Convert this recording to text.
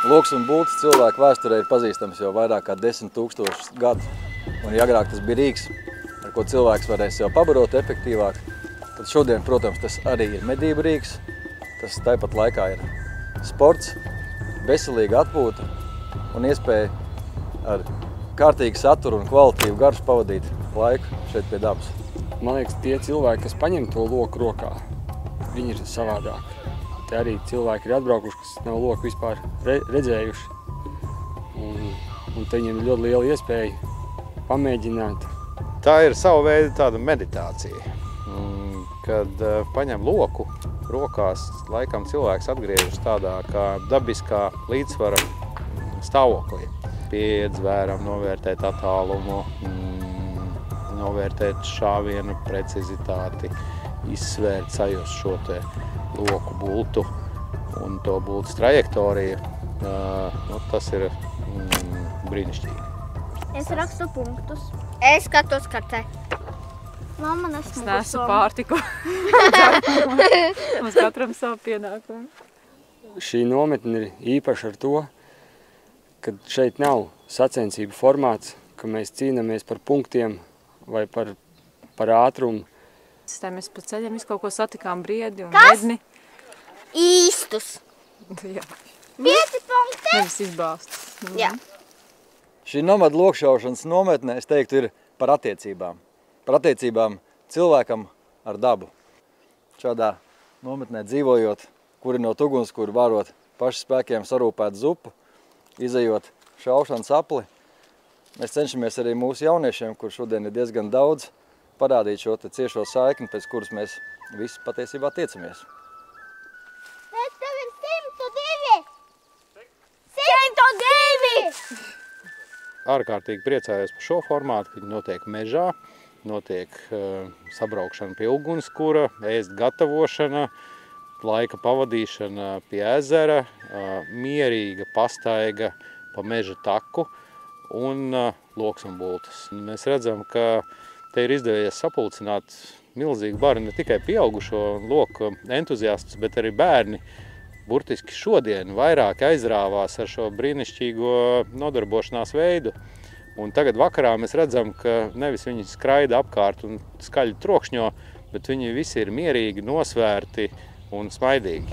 Loks un bultas cilvēku vēsturē ir pazīstams jau vairāk kā 10 000 gadu. Un ja agrāk tas bija rīks, ar ko cilvēks varēja sev pabarot efektīvāk, tad šodien, protams, tas arī ir medību rīks. Tas tāpat laikā ir sports, veselīga atpūta un iespēja ar kārtīgu saturu un kvalitīvu garšu pavadīt laiku šeit pie dabas. Man liekas, tie cilvēki, kas paņem to loku rokā, viņi ir savādāk. Te arī cilvēki ir atbraukuši, kas nav loku vispār redzējuši. Un te viņiem ir ļoti liela iespēja pamēģināt. Tā ir sava veida tāda meditācija. Kad paņem loku rokās, laikam cilvēks atgriežas tādā kā dabiskā līdzsvara stāvoklī. Pieiet zvēram, novērtēt attālumu, novērtēt šāvienu precizitāti, izsvērt, sajust šo te loku bultu un to bultas trajektoriju. Tas ir brīnišķīgi. Es rakstu punktus. Es skatos kartē. Mamma nesmu pārtiku. Mums katram savu pienākumu. Šī nometne ir īpaša ar to, ka šeit nav sacensību formāts, ka mēs cīnāmies par punktiem vai par ātrumu. Mēs pa ceļam visu kaut ko satikām briedi un medni. Īstus. Jā. 5 punkti. Nevis izbāstus. Jā. Šī nomadu lokšaušanas nometne, es teiktu, ir par attiecībām. Par attiecībām cilvēkam ar dabu. Šādā nometnē dzīvojot, kurinot ugunskura, vārot pašu spēkiem sarūpēt zupu, izejot šaušanas apli, mēs cenšamies arī mūsu jauniešiem, kur šodien ir diezgan daudz, parādīt šo ciešo saikni, pēc kuras mēs visi patiesībā tiecamies. Bet tev ir 102! 102! Ārkārtīgi priecājos par šo formātu, kad notiek mežā, notiek sabraukšana pie ugunskura, ēst gatavošana, laika pavadīšana pie ezera, mierīga pastaiga pa meža taku un loks un bultas. Mēs redzam, ka te ir izdevies sapulcināt milzīgu bari ne tikai pieaugušo loku entuziastus, bet arī bērni. Burtiski šodien vairāk aizrāvās ar šo brīnišķīgo nodarbošanās veidu. Un tagad vakarā mēs redzam, ka nevis viņi skraida apkārt un skaļi trokšņo, bet viņi visi ir mierīgi, nosvērti un smaidīgi.